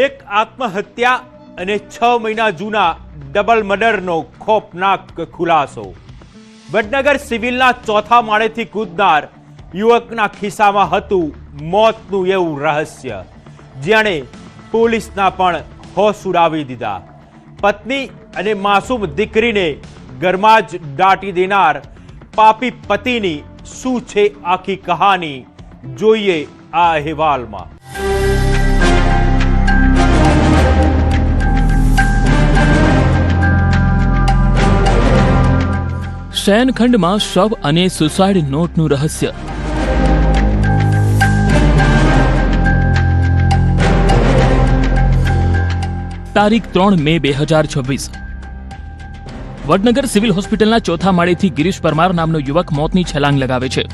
એક આત્મહત્યા અને 6 મહિના જૂના ડબલ મર્ડરનો ખોફનાક ખુલાસો। વડનગર સિવિલના ચોથા માળેથી કૂદનાર યુવકના ખિસ્સામાં હતું મોતનું એવું રહસ્ય, જેણે પોલીસના પણ હોશ ઉડાવી દીધા। પત્ની અને માસૂમ દીકરીને ઘરમાં જ દાટી દેનાર પાપી પતિની શું છે આખી કહાની, જોઈએ આ અહેવાલમાં। શયનખંડમાં શવ અને સુસાઇડ નોટનું રહસ્ય। તારીખ 3 મે 2026 વડનગર સિવિલ હોસ્પિટલના ચોથા માળેથી ગિરીશ પરમાર નામનો યુવક મોતની છલાંગ લગાવે છે।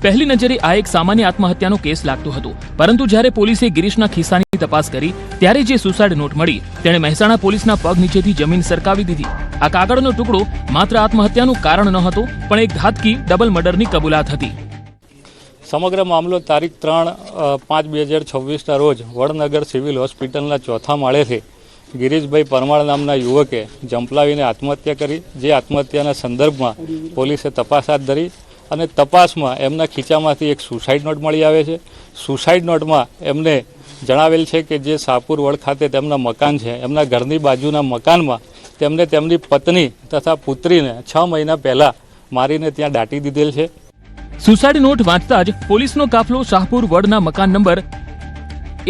પહેલી નજરે આ એક સામાન્ય આત્મહત્યાનો કેસ લાગતો હતો, પરંતુ જ્યારે પોલીસે ગિરીશના ખિસ્સાની તપાસ કરી ત્યારે જે સુસાઇડ નોટ મળી તેણે મહેસાણા પોલીસના પગ નીચેથી જમીન સરકાવી દીધી। આ કાગળનો ટુકડો માત્ર આત્મહત્યાનું કારણ ન હતો, પણ એક ઘાતકી ડબલ મર્ડરની કબૂલાત હતી। સમગ્ર મામલો તારીખ 3/5/2026ના રોજ વડનગર સિવિલ હોસ્પિટલના ચોથા માળેથી ગિરીશભાઈ પરમાર નામના યુવકે જંપલાવીને આત્મહત્યા કરી, જે આત્મહત્યાના સંદર્ભમાં પોલીસે તપાસ હાથ ધરી અને તપાસમાં એમના ખીચામાંથી એક સુસાઇડ નોટ મળી આવે છે। સુસાઇડ નોટમાં એમને જણાવેલ છે કે જે શાહપુર વડ ખાતે તેમના મકાન છે, એમના ઘરની બાજુના મકાનમાં તેમને તેમની પત્ની તથા પુત્રીને 6 મહિના પહેલા મારીને ત્યાં દાટી દીધેલ છે। સુસાઇડ નોટ વાંચતા જ પોલીસનો કાફલો શાહપુર વડના મકાન નંબર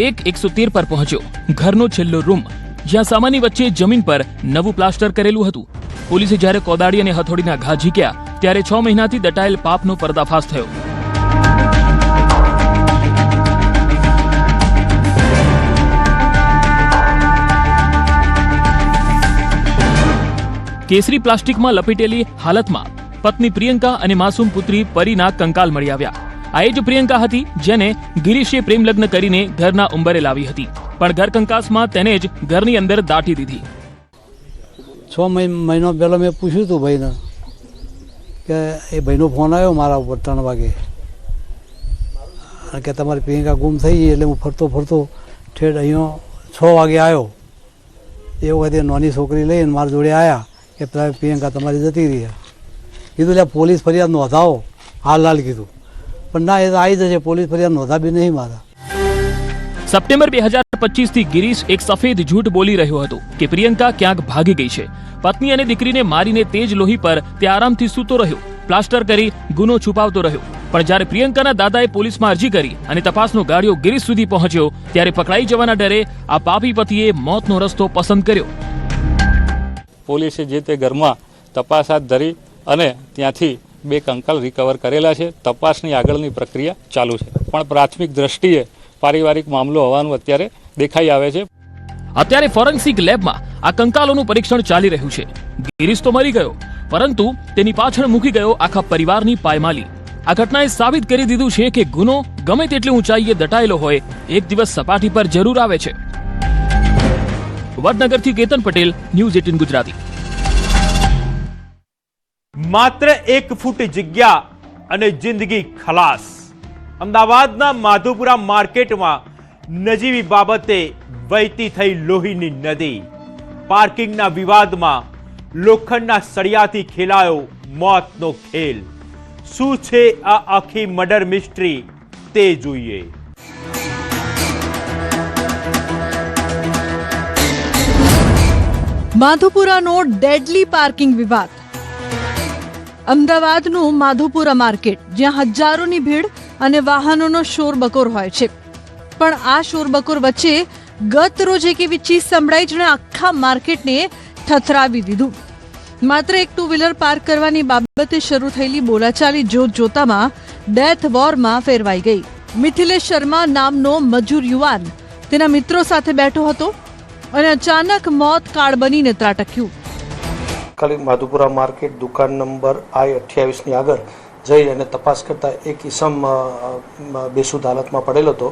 113 પર પહોંચ્યો। ઘરનો છેલ્લો રૂમ, જ્યાં સામાની વચ્ચે જમીન પર નવું પ્લાસ્ટર કરેલું હતું। પોલીસે જ્યારે કોદાળી અને હથોડીના ઘા ઝીક્યા ત્યારે 6 મહિનાથી દટાયેલ પાપનો પર્દાફાશ થયો। કેસરી પ્લાસ્ટિકમાં લપેટેલી હાલતમાં પત્ની પ્રિયંકા અને માસૂમ પુત્રી પરીના કંકાલ મળી આવ્યા। આ એ જ પ્રિયંકા હતી જેને ગિરીશે પ્રેમ લગ્ન કરીને ઘરના ઉંબરે લાવી હતી, પણ ઘર કંકાસમાં તેને જ ઘરની અંદર દાટી દીધી। 6 મહિનો પહેલાં મેં પૂછ્યું હતું ભાઈને કે એ ભાઈનો ફોન આવ્યો મારા ઉપર 3 વાગે કે તમારી પ્રિયંકા ગુમ થઈ ગઈ। એટલે હું ફરતો ઠેઠ અહીંયા 6 વાગે આવ્યો। એ વખતે નાની છોકરી લઈને મારા જોડે આવ્યા કે પ્રિયંકા તમારી જતી રહી। કીધું એટલે પોલીસ ફરિયાદ નોંધાવો, હાલ કીધું, પણ ના, એ તો આવી જશે, પોલીસ ફરિયાદ નોંધાવી નહીં મારા। સપ્ટેમ્બર 2025 થી ગિરીશ એક સફેદ જૂઠ બોલી રહ્યો હતો કે પ્રિયંકા ક્યાંક ભાગી ગઈ છે। પત્ની અને દીકરીને મારીને તેજ લોહી પર તે આરામથી સૂતો રહ્યો, પ્લાસ્ટર કરી ગુનો છુપાવતો રહ્યો। પણ જ્યારે પ્રિયંકાના દાદાએ પોલીસમાં અરજી કરી અને તપાસનો ગાડીઓ ગિરીશ સુધી પહોંચ્યો ત્યારે પકડાઈ જવાના ડરે આ પાપી પતિએ મોતનો રસ્તો પસંદ કર્યો। પોલીસે જે તે ઘરમાં તપાસ હાથ ધરી અને ત્યાંથી 2 કંકાલ રિકવર કરેલા છે। તપાસની આગળની પ્રક્રિયા ચાલુ છે, પણ પ્રાથમિક દ્રષ્ટિએ પારિવારિક મામલો હોવાનું અત્યારે દેખાઈ આવે છે। અત્યારે ફોરેન્સિક લેબમાં આ કંકાલોનું પરીક્ષણ ચાલી રહ્યું છે। ગિરીશ તો મરી ગયો, પરંતુ તેની પાછળ મૂકી ગયો આખા પરિવારની પાયમાલી। આ ઘટનાએ સાબિત કરી દીધું છે કે ગુનો ગમે તેટલી ઊંચાઈએ દટાયેલો હોય, એક દિવસ સપાટી પર જરૂર આવે છે। વડનગરથી કેતન પટેલ, ન્યૂઝ 18 ગુજરાતી। માત્ર 1 ફૂટ જગ્યા અને જિંદગી ખલાસ। અમદાવાદના માધુપુરા માર્કેટમાં નજીવી બાબતે વહેતી થઈ લોહીની નદી। પાર્કિંગના વિવાદમાં લોખંડના સળિયાથી ખેલાયો મોતનો ખેલ। શું છે આ આખી મર્ડર મિસ્ટ્રી, તે જોઈએ। માધુપુરાનો ડેડલી પાર્કિંગ વિવાદ। અમદાવાદનું માધુપુરા માર્કેટ, જ્યાં હજારોની ભીડ અને વાહનોનો શોરબકોર હોય છે, પણ આ શોરબકોર વચ્ચે ગત રોજ એક એવી ચીજ સંભળાઈ જેણે આખા માર્કેટને થથરાવી દીધું। માત્ર એક 2 વ્હીલર પાર્ક કરવાની બાબતે શરૂ થયેલી બોલાચાલી જોતામાં ડેથ વોરમાં ફેરવાઈ ગઈ। મિથિલેશ શર્મા નામનો મજૂર યુવાન તેના મિત્રો સાથે બેઠો હતો અને અચાનક મોત કાળ બનીને ત્રાટક્યું। ખાલી માધુપુરા માર્કેટ દુકાન નંબર I-28 ની આગળ જઈ અને તપાસ કરતા એક ઈસમ બેસુદ હાલતમાં પડેલો હતો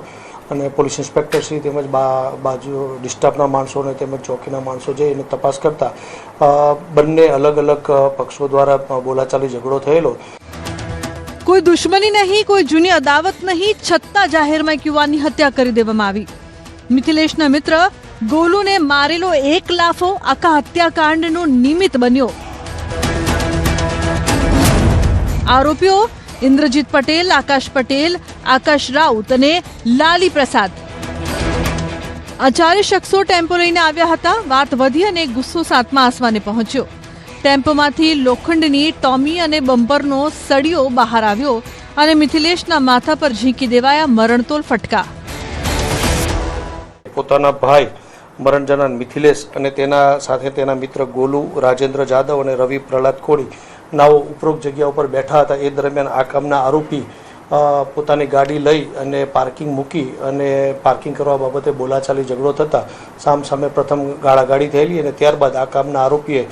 અને પોલીસ ઇન્સ્પેક્ટર શ્રી તેમજ બાજુ ડિસ્ટર્બના માણસો અને તેમજ ચોકીના માણસો જઈ અને તપાસ કરતા બંને અલગ અલગ પક્ષો દ્વારા બોલાચાલી ઝઘડો થયેલો। કોઈ દુશ્મની નહીં, કોઈ જૂની અદાવત નહીં, છતાં જાહેરમાં એક યુવાનની હત્યા કરી દેવામાં આવી। મિથિલેશના મિત્ર ગોલુને મારેલો એક લાફો આખા હત્યાકાંડનું નિમિત્ત બન્યો. આરોપીઓ ઇન્દ્રજીત પટેલ, આકાશ પટેલ, આકાશ રાઉત અને લાલી પ્રસાદ. આ ચારે શખ્સો ટેમ્પો લઈને આવ્યા હતા. વાત વધી અને ગુસ્સો સાતમા આસમાને પહોંચ્યો. ટેમ્પોમાંથી લોખંડની ટોમી અને બમ્પરનો સળિયો બહાર આવ્યો અને મિથિલેશના માથા પર ઝીંકી દેવાયા મરણતોલ ફટકા. પોતાના ભાઈ મરણ જનાર મિથિલેશ અને તેના સાથે તેના મિત્ર ગોલુ, રાજેન્દ્ર જાદવ અને રવિ પ્રહલાદ કોળી નાઓ ઉપરોક્ત જગ્યા ઉપર બેઠા હતા. એ દરમિયાન આ કામના આરોપી પોતાની ગાડી લઈ અને પાર્કિંગ મૂકી અને પાર્કિંગ કરવા બાબતે બોલાચાલી ઝઘડો થતાં સામસામે પ્રથમ ગાળાગાળી થયેલી અને ત્યારબાદ આ કામના આરોપીએ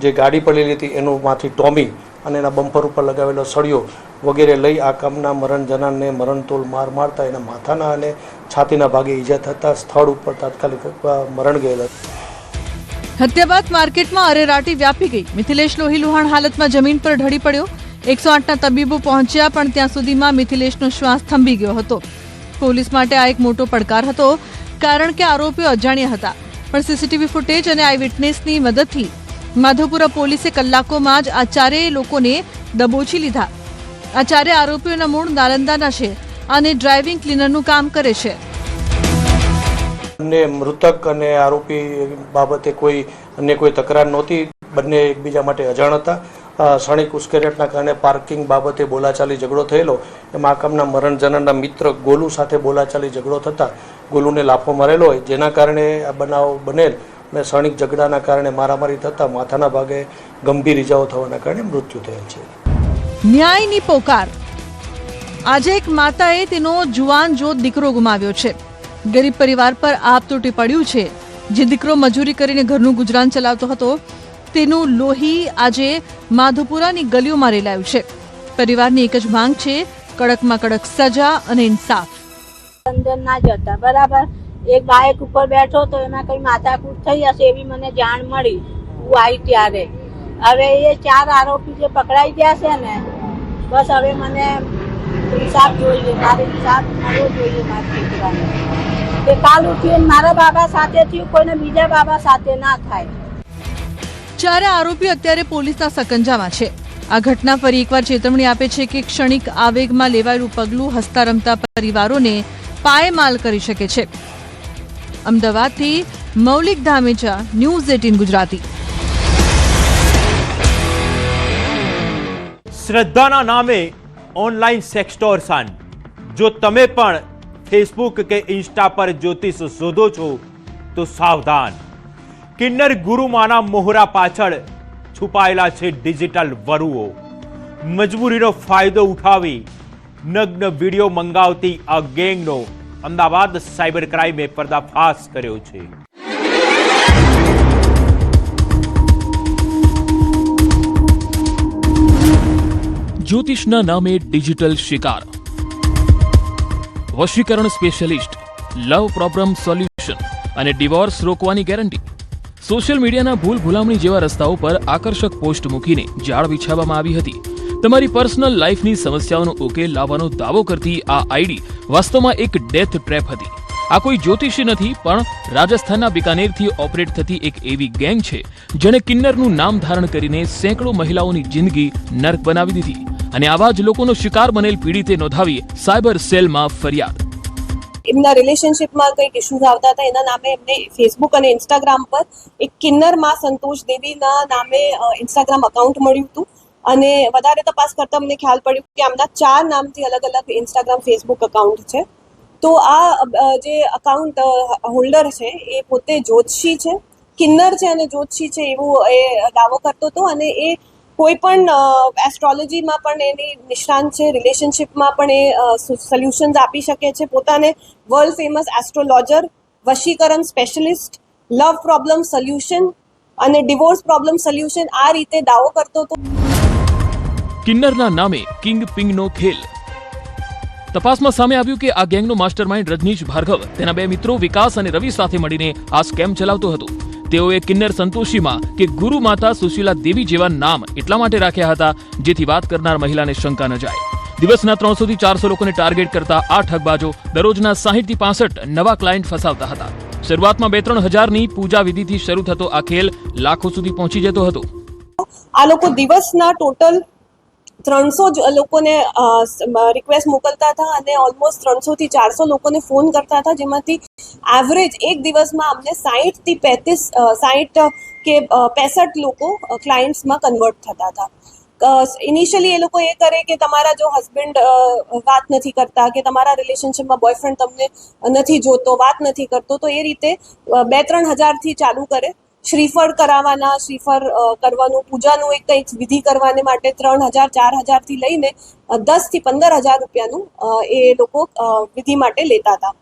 જે ગાડી પડેલી હતી એનું માંથી ટોમી અને એના બમ્પર ઉપર લગાવેલો સળિયો વગેરે લઈ આ કામના મરણ જનારને મરણતોલ માર મારતા એના માથાના અને છાતીના ભાગે ઈજા થતાં સ્થળ ઉપર તાત્કાલિક મરણ ગયેલા. હત્યા બાદ માર્કેટમાં અરેરાટી વ્યાપી ગઈ. મિથિલેશ લોહીલુહાણ હાલતમાં જમીન પર ઢળી પડ્યો. 108ના તબીબો પહોંચ્યા પણ ત્યાં સુધીમાં મિથિલેશનો શ્વાસ થંભી ગયો હતો. પોલીસ માટે આ એક મોટો પડકાર હતો, કારણ કે આરોપીઓ અજાણ્યા હતા. પણ સીસીટીવી ફૂટેજ અને આઈ વિટનેસની મદદથી માધવપુરા પોલીસે કલાકોમાં જ આ ચારેય લોકોને દબોચી લીધા. આ ચારે આરોપીઓના મૂળ નાલંદાના છે અને ડ્રાઇવિંગ ક્લીનરનું કામ કરે છે. બંને મૃતક અને આરોપી બાબતે અન્ય કોઈ તકરાર નહોતી. બંને એકબીજા માટે અજાણ હતા. ક્ષણિક ઉશ્કેરાટના કારણે પાર્કિંગ બાબતે બોલાચાલી ઝઘડો થયેલો. એમાં આ કામના મરણ જનારના મિત્ર ગોલુ સાથે બોલાચાલી ઝઘડો થતાં ગોલુને લાફો મારેલો હોય, જેના કારણે આ બનાવ બનેલ અને ક્ષણિક ઝઘડાના કારણે મારામારી થતાં માથાના ભાગે ગંભીર ઇજાઓ થવાના કારણે મૃત્યુ થયેલ છે. ન્યાયની પોકાર. આજે એક માતાએ તેનો જુવાન જોત દીકરો ગુમાવ્યો છે. ગરીબ પરિવાર પર આપ તૂટી પડ્યું છે. જે દીકરો મજૂરી કરીને ઘરનું ગુજરાન ચલાવતો હતો, તેનું લોહી આજે માધવપુરાની ગલીઓમાં રેલાયું છે. પરિવારની એક જ માંગ છે, કડકમાં કડક સજા અને ઇન્સાફ. અંદર ના જતા બરાબર. એક બાઇક ઉપર બેઠો તો એમાં કઈ માથાકૂટ થઈ હશે એવી મને જાણ મળી. હું આવી ત્યારે હવે એ ચાર આરોપી જે પકડાઈ ગયા છે ને, બસ હવે મને ઇન્સાફ જોઈએ. મારે ઇન્સાફ મળવો જોઈએ મારા દીકરાને. કે કાલ ઉઠીને મારા બાબા સાથે થયું, કોઈને બીજા બાબા સાથે ના થાય. ચારે આરોપીઓ અત્યારે પોલીસના સકંજામાં છે. આ ઘટના ફરી એકવાર ચેતવણી આપે છે કે ક્ષણિક આવેગમાં લેવાયેલું પગલું હસતા રમતા પરિવારોને પાયમાલ કરી શકે છે. અમદાવાદથી મૌલિક ધામેચા, ન્યૂઝ 18 ગુજરાતી. શ્રદ્ધાના નામે ઓનલાઈન સેક્સટોર્શન. જો તમે પણ ફેસબુક કે ઇન્સ્ટા પર જ્યોતિષ શોધો છો તો સાવધાન. કિન્નર ગુરુમાના મોહરા પાછળ છુપાયેલા છે ડિજિટલ વરુઓ. મજબૂરીનો ફાયદો ઉઠાવી નગ્ન વિડીયો મંગાવતી આ ગેંગનો અમદાવાદ સાયબર ક્રાઇમે પર્દાફાશ કર્યો છે. જ્યોતિષના નામે ડિજિટલ શિકાર. વશીકરણ સ્પેશિયલિસ્ટ, લવ પ્રોબ્લેમ સોલ્યુશન અને ડિવોર્સ રોકવાની ગેરંટી. સોશિયલ મીડિયાના ભૂલ ભૂલામણી જેવા રસ્તાઓ પર આકર્ષક પોસ્ટ મૂકીને જાળ બિછાવવામાં આવી હતી. તમારી પર્સનલ લાઈફની સમસ્યાઓનો ઉકેલ લાવવાનો દાવો કરતી આ આઈડી વાસ્તવમાં એક ડેથ ટ્રેપ હતી. આ કોઈ જ્યોતિષી નથી, પણ રાજસ્થાનના બિકાનેરથી ઓપરેટ થતી એક એવી ગેંગ છે જેણે કિન્નરનું નામ ધારણ કરીને સેંકડો મહિલાઓની જિંદગી નર્ક બનાવી દીધી. અને આવા જ લોકોનો શિકાર બનેલ પીડિતે નોંધાવી સાયબર સેલમાં ફરિયાદ. એમના રિલેશનશિપમાં કંઈક ઇશ્યુઝ આવતા હતા, એના નામે એમને ફેસબુક અને ઇન્સ્ટાગ્રામ પર એક કિન્નર માં સંતોષ દેવીના નામે ઇન્સ્ટાગ્રામ અકાઉન્ટ મળ્યું હતું. અને વધારે તપાસ કરતા અમને ખ્યાલ પડ્યું કે આમના 4 નામથી અલગ અલગ ઇન્સ્ટાગ્રામ ફેસબુક અકાઉન્ટ છે. તો આ જે અકાઉન્ટ હોલ્ડર છે એ પોતે જ્યોતિષી છે, કિન્નર છે અને જ્યોતિષી છે એવું એ દાવો કરતો હતો. અને એ કોઈ પણ એસ્ટ્રોલોજીમાં પણ એની નિષ્ણાંત છે, રિલેશનશિપમાં પણ એ સોલ્યુશન્સ આપી શકે છે. પોતાને વર્લ્ડ ફેમસ એસ્ટ્રોલોજર, વશીકરણ સ્પેશિયલિસ્ટ, લવ પ્રોબ્લેમ સોલ્યુશન અને ડિવોર્સ પ્રોબ્લેમ સોલ્યુશન આ રીતે દાવો કરતો હતો. કિન્નરના નામે કિંગ પિંગનો ખેલ. તપાસમાં સામે આવ્યું કે આ ગેંગનો માસ્ટરમાઇન્ડ રજનીશ ભાર્ગવ તેના 2 મિત્રો વિકાસ અને રવિ સાથે મળીને આ સ્કેમ ચલાવતો હતો. તેઓએ કિન્નર સંતોષીમાં કે ગુરુ માતા સુશીલા દેવી જેવા નામ એટલા માટે રાખ્યા હતા જેથી વાત કરનાર મહિલાને શંકા ન જાય. દિવસના 300 થી 400 લોકોને ટાર્ગેટ કરતા આ ઠગબાજો દરરોજના 60 થી 65 નવા ક્લાયન્ટ ફસાવતા હતા. શરૂઆતમાં 2-3 હજારની પૂજા વિધિથી શરૂ થતો આ ખેલ લાખો સુધી પહોંચી જતો હતો. આ લોકો દિવસના ટોટલ 300 લોકોને રિક્વેસ્ટ મોકલતા હતા અને ઓલમોસ્ટ 300 થી 400 લોકોને ફોન કરતા હતા, જેમાંથી એવરેજ એક દિવસમાં અમને 60 થી 60 કે 65 લોકો ક્લાયન્ટ્સમાં કન્વર્ટ થતા હતા. ઇનિશિયલી એ લોકો એ કરે કે તમારા જો હસબન્ડ વાત નથી કરતા કે તમારા રિલેશનશિપમાં બોયફ્રેન્ડ તમને નથી જોતો, વાત નથી કરતો, તો એ રીતે 2-3 હજારથી ચાલુ કરે. શ્રીફળ કરાવવાના, શ્રીફળ કરવાનું, પૂજાનું એક કંઈક વિધિ કરવાને માટે 3,000-4,000 થી લઈને 10 થી 15,000 રૂપિયાનું એ લોકો વિધિ માટે લેતા હતા.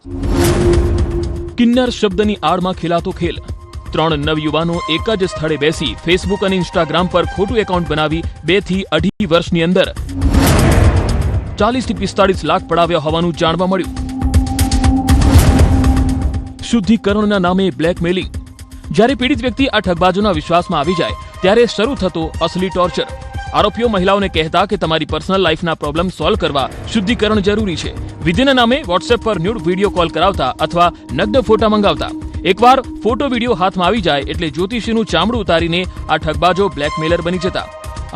કિન્નર શબ્દની આડમાં ખેલાતો ખેલ. 3 નવયુવાનો એક જ સ્થળે બેસી ફેસબુક અને ઇન્સ્ટાગ્રામ પર ખોટું એકાઉન્ટ બનાવી 2 થી 2.5 વર્ષની અંદર 40 થી 45 લાખ પડાવ્યા હોવાનું જાણવા મળ્યું. શુદ્ધિકરણના નામે બ્લેકમેલિંગ. જ્યારે પીડિત વ્યક્તિ આ ઠગબાજોના વિશ્વાસમાં આવી જાય ત્યારે શરૂ થતો અસલી ટોર્ચર. આરોપીઓ મહિલાઓને કહેતા કે તમારી પર્સનલ લાઈફના પ્રોબ્લેમ સોલ્વ કરવા શુદ્ધિકરણ જરૂરી છે. વિધિના નામે વોટ્સએપ પર ન્યૂડ વિડીયો કોલ કરાવતા અથવા નગ્ન ફોટા મંગાવતા. એકવાર ફોટો વિડીયો હાથમાં આવી જાય એટલે જ્યોતિષીનું ચામડું ઉતારીને આ ઠગબાજો બ્લેકમેલર બની જતા.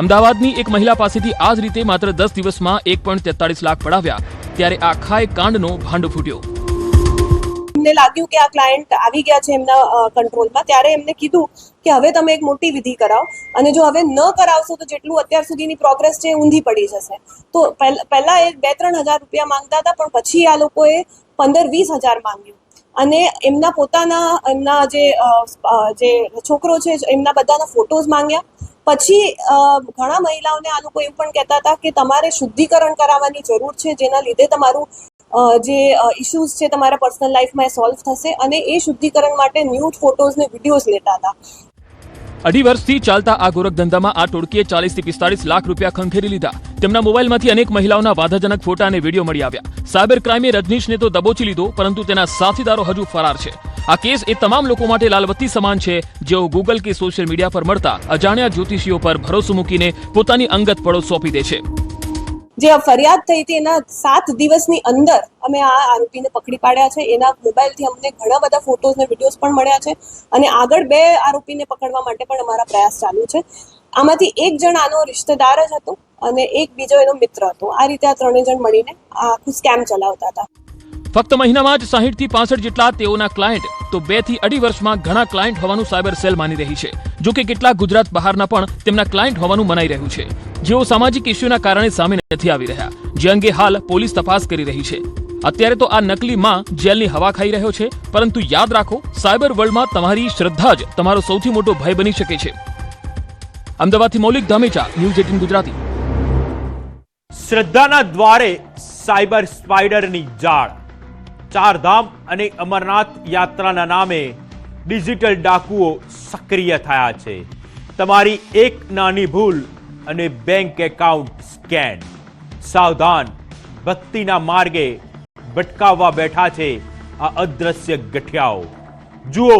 અમદાવાદની એક મહિલા પાસેથી આ જ રીતે માત્ર 10 દિવસમાં 1.43 લાખ પડાવ્યા. ત્યારે આખા કાંડનો ભાંડો ફૂટ્યો. એમને લાગ્યું કે આ ક્લાયન્ટ આવી ગયા છે એમના કંટ્રોલમાં, ત્યારે એમને કીધું કે હવે તમે એક મોટી વિધિ કરાવો અને જો હવે ન કરાવશો તો જેટલું અત્યાર સુધીની પ્રોગ્રેસ છે એ ઊંધી પડી જશે. તો પહેલા એક 2-3 હજાર રૂપિયા માંગતા હતા, પણ પછી આ લોકોએ 15-20 હજાર માંગ્યું અને એમના પોતાના જે છોકરો છે એમના બધાના ફોટોઝ માંગ્યા. પછી ઘણા મહિલાઓને આ લોકો એવું પણ કહેતા હતા કે તમારે શુદ્ધિકરણ કરાવવાની જરૂર છે, જેના લીધે તમારું જે ઇશ્યુઝ છે તમારા પર્સનલ લાઈફમાં એ સોલ્વ થશે, અને એ શુદ્ધિકરણ માટે ન્યૂડ ફોટોઝ ને વિડીયોઝ લેતા હતા. 2.5 વર્ષથી ચાલતા આ ગોરખધંધામાં આ ટોળકીએ 40 થી 45 લાખ રૂપિયા ખંખેરી લીધા. તેમના મોબાઈલમાંથી અનેક મહિલાઓના વાધાજનક ફોટા અને વિડીયો મળી આવ્યા. સાયબર ક્રાઇમે રજનીશને તો દબોચી લીધો, પરંતુ તેના સાથીદારો હજુ ફરાર છે. આ કેસ એ તમામ લોકો માટે લાલબત્તી સમાન છે જેઓ ગૂગલ કે સોશિયલ મીડિયા પર મળતા અજાણ્યા જ્યોતિષીઓ પર ભરોસો મૂકીને પોતાની અંગત પડો સોંપી દે છે. જે ફરિયાદ થઈ હતી એના 7 દિવસની અંદર અમે આ આરોપીને પકડી પાડ્યા છે. એના મોબાઈલથી અમને ઘણા બધા ફોટોઝ ને વિડીયોઝ પણ મળ્યા છે અને આગળ 2 આરોપીને પકડવા માટે પણ અમારા પ્રયાસ ચાલુ છે. આમાંથી એક જણ આનો રિશ્તેદાર જ હતો અને એક બીજો એનો મિત્ર હતો. આ રીતે આ 3 જણ મળીને આખું સ્કેમ ચલાવતા હતા. ફક્ત મહિનામાં જ 60 થી 65 જેટલા તેઓના ક્લાયન્ટ, તો 2 થી 2.5 વર્ષમાં ઘણા ક્લાયન્ટ હોવાનું સાયબર સેલ માની રહી છે. જો કે કેટલાક ગુજરાત બહારના પણ તેમના ક્લાયન્ટ હોવાનું મનાઈ રહ્યું છે, જેઓ સામાજિક ઇસ્યુના કારણે સામે નથી આવી રહ્યા, જે અંગે હાલ પોલીસ તપાસ કરી રહી છે. અત્યારે તો આ નકલી માં જેલની હવા ખાઈ રહ્યો છે, પરંતુ યાદ રાખો, સાયબર વર્લ્ડમાં તમારી શ્રદ્ધા જ તમારો સૌથી મોટો ભય બની શકે છે. અમદાવાદથી મૌલિક ધામેચા, ન્યૂઝ 18 ગુજરાતી. શ્રદ્ધાના દ્વારે સાયબર સ્પાઈડરની જાળ. 4 ધામ અને અમરનાથ યાત્રાના નામે ડિજિટલ ડાકુઓ સક્રિય થયા છે. તમારી એક નાની ભૂલ અને બેંક એકાઉન્ટ સ્કેન. સાવધાન, ભક્તિના માર્ગે ભટકાવવા બેઠા છે આ અદ્રશ્ય ગઠિયાઓ. જુઓ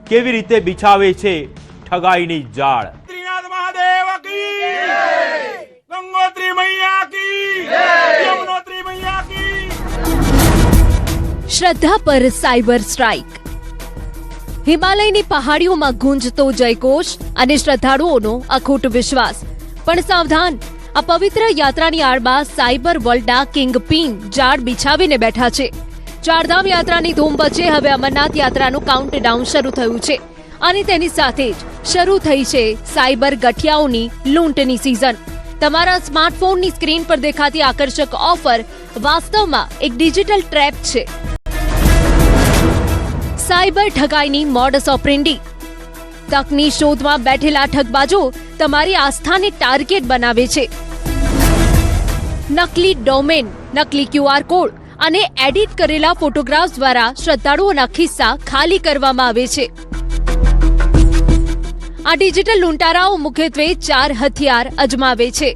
કેવી રીતે બિછાવે છે ઠગાઈની જાળ. श्रीनाथ महादेव की गंगोत्री मैया की यमुनोत्री मैया की. શ્રદ્ધા પર સાયબર સ્ટ્રાઇક. હિમાલયની પહાડીઓમાં ગુંજતો જયઘોષ અને શ્રદ્ધાળુઓનો અખૂટ વિશ્વાસ. પણ સાવધાન, આ પવિત્ર યાત્રાની આડમાં સાયબર વર્લ્ડના કિંગ પિન જાળ બિછાવીને બેઠા છે. ચારધામ યાત્રાની ધૂમ વચ્ચે હવે અમરનાથ યાત્રાનું કાઉન્ટડાઉન શરૂ થયું છે અને તેની સાથે જ શરૂ થઈ છે સાયબર ગઠિયાઓની લૂંટની સિઝન. તમારા સ્માર્ટફોનની સ્ક્રીન પર દેખાતી આકર્ષક ઓફર વાસ્તવમાં એક ડિજિટલ ટ્રેપ છે. સાયબર ઠગાઈની મોડસ ઓપરેન્ડી. તકની શોધમાં બેઠેલા ઠગબાજો તમારી આસ્થાને ટાર્ગેટ બનાવે છે. નકલી ડોમેન, નકલી QR કોડ અને એડિટ કરેલા ફોટોગ્રાફ્સ દ્વારા શ્રદ્ધાળુઓના ખિસ્સા ખાલી કરવામાં આવે છે. આ ડિજિટલ લૂંટારાઓ મુખ્યત્વે 4 હથિયાર અજમાવે છે.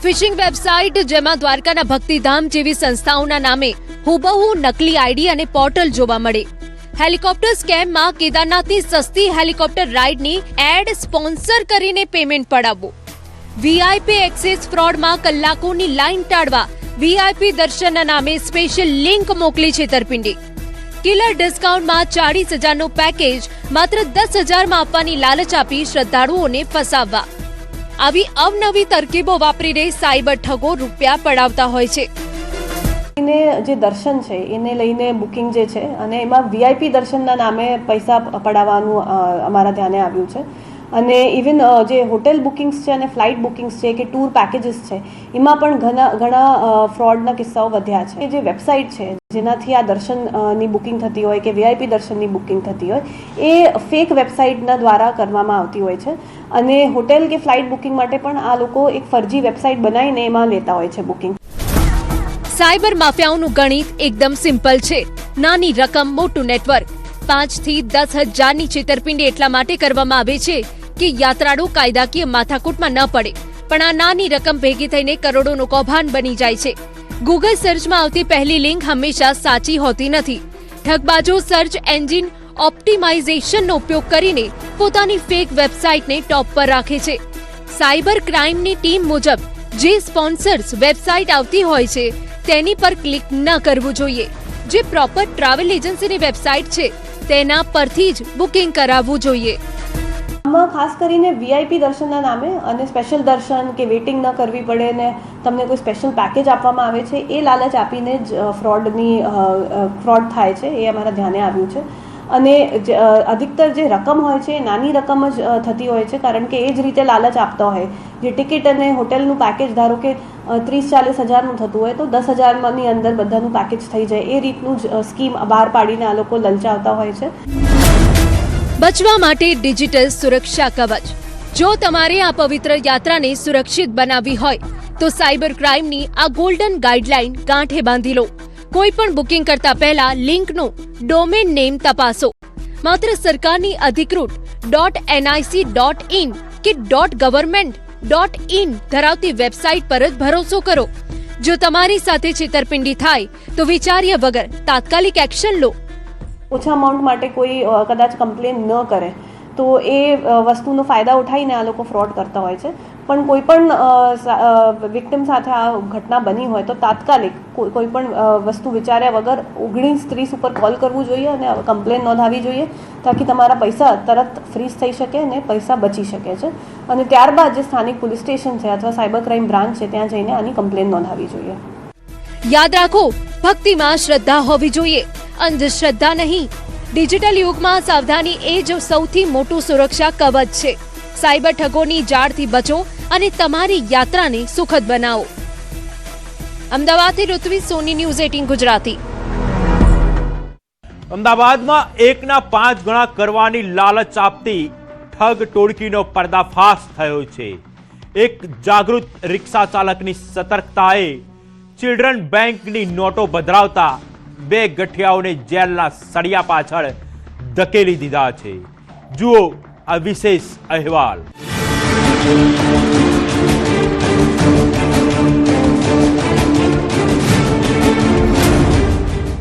ફિશિંગ વેબસાઇટ, જેમાં દ્વારકાના ભક્તિધામ જેવી સંસ્થાઓના નામે હુબહુ નકલી આઈડી અને પોર્ટલ જોવા મળે. હેલિકોપ્ટર સ્કેમમાં કેદારનાથની સસ્તી હેલિકોપ્ટર રાઇડની એડ સ્પોન્સર કરીને પેમેન્ટ પડાવવું. VIP એક્સેસ ફ્રોડમાં કલાકોની લાઇન ટાળવા VIP દર્શનના નામે સ્પેશિયલ લિંક મોકલી છેતરપિંડી. કિલર ડિસ્કાઉન્ટમાં 40,000નું પેકેજ માત્ર 10,000માં આપવાની લાલચ આપી શ્રદ્ધાળુઓને ફસાવવા. આવી અવનવી તરકીબો વાપરીને સાયબર ઠગો રૂપિયા પડાવતા હોય છે. એને જે દર્શન છે એને લઈને બુકિંગ જે છે અને એમાં VIP દર્શનના નામે પૈસા પડાવવાનું અમારા ધ્યાને આવ્યું છે. અને ઇવન જે હોટેલ બુકિંગ્સ છે અને ફ્લાઇટ બુકિંગ્સ છે કે ટૂર પેકેજીસ છે એમાં પણ ઘણા ફ્રોડના કિસ્સાઓ વધ્યા છે. જે વેબસાઇટ છે જેનાથી આ દર્શનની બુકિંગ થતી હોય કે VIP દર્શનની બુકિંગ થતી હોય એ ફેક વેબસાઇટના દ્વારા કરવામાં આવતી હોય છે. અને હોટેલ કે ફ્લાઇટ બુકિંગ માટે પણ આ લોકો એક ફરજી વેબસાઇટ બનાવીને એમાં લેતા હોય છે બુકિંગ. સાયબર માફિયાઓનું ગણિત એકદમ સિમ્પલ છે. નાની રકમ, મોટું નેટવર્ક. 5 થી 10,000ની છેતરપિંડી એટલા માટે કરવામાં આવે છે કે યાત્રાળુ કાયદાકીય માથાકૂટમાં ન પડે. પણ આ નાની રકમ ભેગી થઈને કરોડોનું કૌભાંડ બની જાય છે. ગૂગલ સર્ચમાં આવતી પહેલી લિંક હંમેશા સાચી હોતી નથી. ઠગબાજો સર્ચ એન્જિન ઓપ્ટિમાઇઝેશનનો ઉપયોગ કરીને પોતાની ફેક વેબસાઇટને ટોપ પર રાખે છે. સાયબર ક્રાઇમની ટીમ મુજબ જે સ્પોન્સર્સ વેબસાઇટ આવતી હોય છે તેની પર ક્લિક ન કરવું જોઈએ. જે પ્રોપર ટ્રાવેલ એજન્સીની વેબસાઇટ છે તેના પરથી જ બુકિંગ કરાવવું જોઈએ. આમાં ખાસ કરીને VIP દર્શનના નામે અને સ્પેશિયલ દર્શન કે વેઇટિંગ ન કરવી પડે ને તમને કોઈ સ્પેશિયલ પેકેજ આપવામાં આવે છે એ લાલચ આપીને જ ફ્રોડ થાય છે. એ અમારા ધ્યાને આવ્યું છે. અને અધિકતર જે રકમ હોય છે એ નાની રકમ જ થતી હોય છે કારણ કે એ જ રીતે લાલચ આપતા હોય. જે ટિકિટ અને હોટેલનું પેકેજ ધારો કે 30-40 હજારનું થતું હોય તો 10,000ની અંદર બધાનું પેકેજ થઈ જાય એ રીતનું જ સ્કીમ બહાર પાડીને આ લોકો લલચાવતા હોય છે. બચવા માટે ડિજિટલ સુરક્ષા કવચ. જો તમારે આ પવિત્ર યાત્રાને સુરક્ષિત બનાવવી હોય તો સાયબર ક્રાઇમની આ ગોલ્ડન ગાઈડલાઈન ગાંઠે બાંધી લો. કોઈ પણ બુકિંગ કરતા પહેલા લિંકનો ડોમેન નેમ તપાસો. માત્ર સરકારની અધિકૃત .nic.in કે .government.in ધરાવતી વેબસાઇટ પર જ ભરોસો કરો. જો તમારી સાથે છેતરપિંડી થાય તો વિચાર્યા વગર તાત્કાલિક એક્શન લો. ઓછા અમાઉન્ટ માટે કોઈ કદાચ કમ્પ્લેન ન કરે તો એ વસ્તુનો ફાયદા ઉઠાવીને આ લોકો ફ્રોડ કરતા હોય છે. પણ કોઈ પણ વિક્ટિમ સાથે આ ઘટના બની હોય તો તાત્કાલિક કોઈ પણ વસ્તુ વિચાર્યા વગર 1930 ઉપર કોલ કરવું જોઈએ અને કમ્પ્લેન નોંધાવવી જોઈએ તાકી તમારા પૈસા તરત ફ્રીઝ થઈ શકે અને પૈસા બચી શકે છે. અને ત્યારબાદ જે સ્થાનિક પોલીસ સ્ટેશન છે અથવા સાયબર ક્રાઇમ બ્રાન્ચ છે ત્યાં જઈને આની કમ્પ્લેન નોંધાવવી જોઈએ. યાદ રાખો, ભક્તિમાં શ્રદ્ધા હોવી જોઈએ, અંધશ્રદ્ધા નહીં. ડિજિટલ યુગમાં સાવધાની એ જ સૌથી મોટું સુરક્ષા કવચ છે. સાયબર ઠગોની જાળથી બચો અને તમારી યાત્રાને સુખદ બનાવો. અમદાવાદથી ઋત્વી, સોની ન્યૂઝ 18 ગુજરાતી. અમદાવાદમાં 1.5 ગણા કરવાની લાલચ આપતી ઠગ ટોળકીનો પર્દાફાશ થયો છે. એક જાગૃત રિક્ષા ચાલકની સતર્કતાએ ચિલ્ડ્રન બેંકની નોટો ભદ્રાવતા 2 ગઠિયાઓને જેલના સળિયા પાછળ ધકેલી દીધા છે. જુઓ આ વિશેષ અહેવાલ.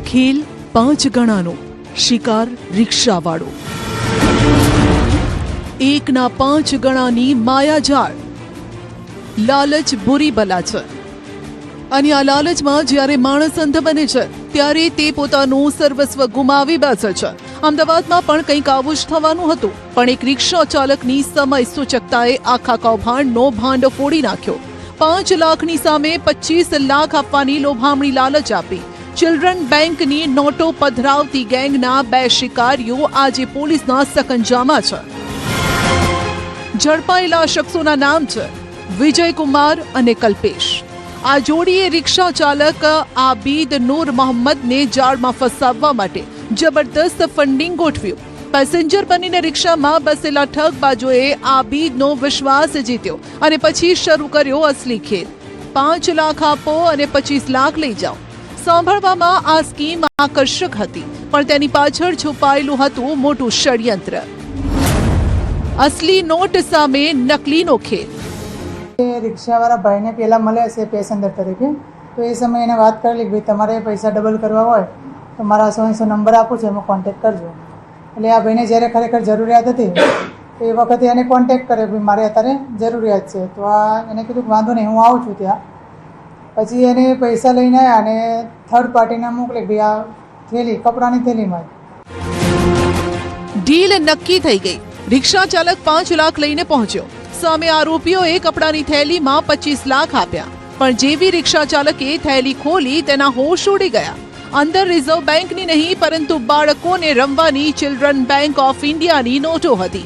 ખેલ 5 ગણાનો, શિકાર રિક્ષાવાળો. 1.5 ગણાની માયાજાળ. લાલચ બુરી બલા છે અને આ લાલચમાં જ્યારે માણસ અંધ બને છે ત્યારે તે પોતાનું સર્વસ્વ ગુમાવી બેસે છે. અમદાવાદમાં પણ કંઈક આવું જ થવાનું હતું, પણ એક રિક્ષા ચાલકની સમય સૂચકતાએ આખા કૌભાંડનો ભાંડો ફોડી નાખ્યો. 5 લાખની સામે 25 લાખ આપવાની લોભામણી લાલચ આપી ચિલ્ડ્રન બેંકની નોટો પધરાવતી ગેંગના 2 શિકારીઓ આજે પોલીસના સકંજામાં છે. ઝડપાયેલા શખ્સોના નામ છે વિજયકુમાર અને કલ્પેશ. આ જોડીએ રિક્ષા ચાલક આબિદ નૂર મોહમ્મદને જાળમાં ફસાવવા માટે જબરદસ્ત ફંડિંગ ગોઠવ્યું. પેસેન્જર બનીને રિક્ષામાં બેસેલા ઠગબાજોએ આબિદનો વિશ્વાસ જીત્યો અને પછી શરૂ કર્યો અસલી ખેલ. 5 લાખ આપો અને 25 લાખ લઈ જાઓ. સાંભળવામાં આ સ્કીમ આકર્ષક હતી, પણ તેની પાછળ છુપાયેલું હતું મોટું ષડયંત્ર. અસલી નોટ સામે નકલીનો ખેલ. રિક્ષાવાળા ભાઈને પહેલાં મળે છે પેસેન્જર તરીકે, તો એ સમયે એને વાત કરેલી કે ભાઈ તમારે પૈસા ડબલ કરવા હોય તો મારા 100 નંબર આપું છું, એમાં કોન્ટેક્ટ કરજો. એટલે આ ભાઈને જ્યારે ખરેખર જરૂરિયાત હતી તો એ વખતે એને કોન્ટેક્ટ કરે ભાઈ મારે અત્યારે જરૂરિયાત છે. તો આ એને કીધું કે વાંધો નહીં, હું આવું છું ત્યાં. પછી એને પૈસા લઈને આવ્યા અને થર્ડ પાર્ટીને મોકલે ભાઈ આ થેલી કપડાની થેલીમાં ડીલ નક્કી થઈ ગઈ. રિક્ષા ચાલક 5 લાખ લઈને પહોંચ્યો. સામે આરોપીઓએ કપડાની થેલીમાં 25 લાખ આપ્યા. પણ જેવી રિક્ષા ચાલકે થેલી ખોલી તેના હોશ ઉડી ગયા. અંદર રિઝર્વ બેંકની નહીં પરંતુ બાળકોને રમવાની ચિલ્ડ્રન બેંક ઓફ ઇન્ડિયાની નોટો હતી.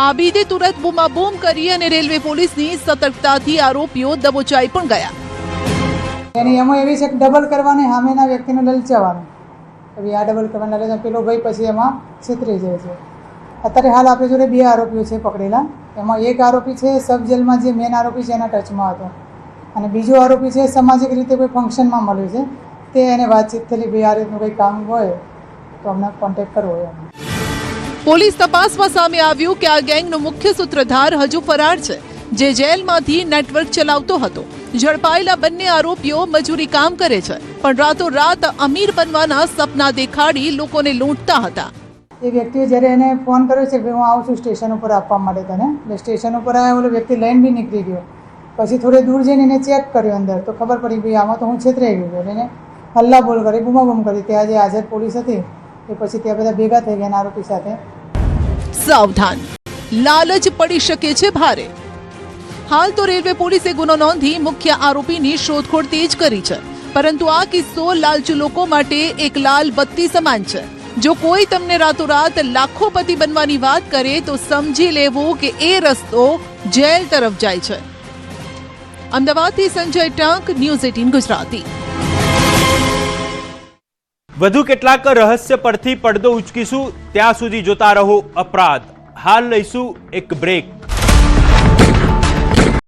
આબીદે તુરંત બૂમાબૂમ કરી અને રેલવે પોલીસની સતર્કતાથી આરોપીઓ દબોચાઈ પણ ગયા. એની એમાં એવી છે કે ડબલ કરવાની સામેના વ્યક્તિને લલચાવવાનું હવે આ ડબલ કરવાના લલચાવ પેલો ભાઈ પછી એમાં છેતરી જાય છે. અત્યારે હાલ આપણી જોડે 2 આરોપીઓ છે પકડેલા. એમાં એક આરોપી છે સબ જેલમાં જે મેન આરોપી છે એના ટચમાં હતો અને બીજો આરોપી છે સામાજિક રીતે કોઈ ફંક્શનમાં મળ્યો છે તે એને વાતચીત થયેલી ભાઈ આ રીતનું કંઈ કામ હોય તો અમને કોન્ટેક્ટ કરવો હોય. પોલીસ તપાસમાં સામે આવ્યું કે આ ગેંગનો મુખ્ય સૂત્રધાર હજુ ફરાર છે, જે જેલમાંથી નેટવર્ક ચલાવતો હતો. ઝડપાયેલા બંને આરોપીઓ મજૂરી કામ કરે છે, પણ રાતોરાત અમીર બનવાના સપના દેખાડી લોકોને લૂંટતા હતા. એ વ્યક્તિએ જ્યારે એને ફોન કર્યો છે કે હું આવું છું સ્ટેશન ઉપર આપવા માટે તને, એટલે સ્ટેશન ઉપર આવ્યા ઓલો વ્યક્તિ લઈને બી નીકળી ગયો. પછી થોડે દૂર જઈને એને ચેક કર્યો અંદર તો ખબર પડી ભાઈ આમાં તો હું છેતરાઈ ગયો છું. એને હલ્લા બોલ કરી બૂમાબૂમ કરી. ત્યાં જે હાજર પોલીસ હતી એ પછી ત્યાં બધા ભેગા થઈ ગયા આરોપી સાથે. સાવધાન, લાલચ પડી શકે છે ભારે. હાલ તો રેલવે પોલીસે ગુનો નોંધી મુખ્ય આરોપીની શોધખોળ તેજ કરી છે, પરંતુ આ કિસ્સો લાલચુ લોકો માટે એક લાલ બત્તી સમાન છે. જો કોઈ તમને રાતોરાત લાખોપતિ બનવાની વાત કરે તો સમજી લેવું કે એ રસ્તો જેલ તરફ જાય છે. અમદાવાદથી સંજય ટાંક, ન્યૂઝ 18 ગુજરાતી. વધુ કેટલાક રહસ્ય પરથી પડદો ઉચકીશું. ત્યાં સુધી જોતા રહો અપરાધ. હાલ લઈશું એક બ્રેક.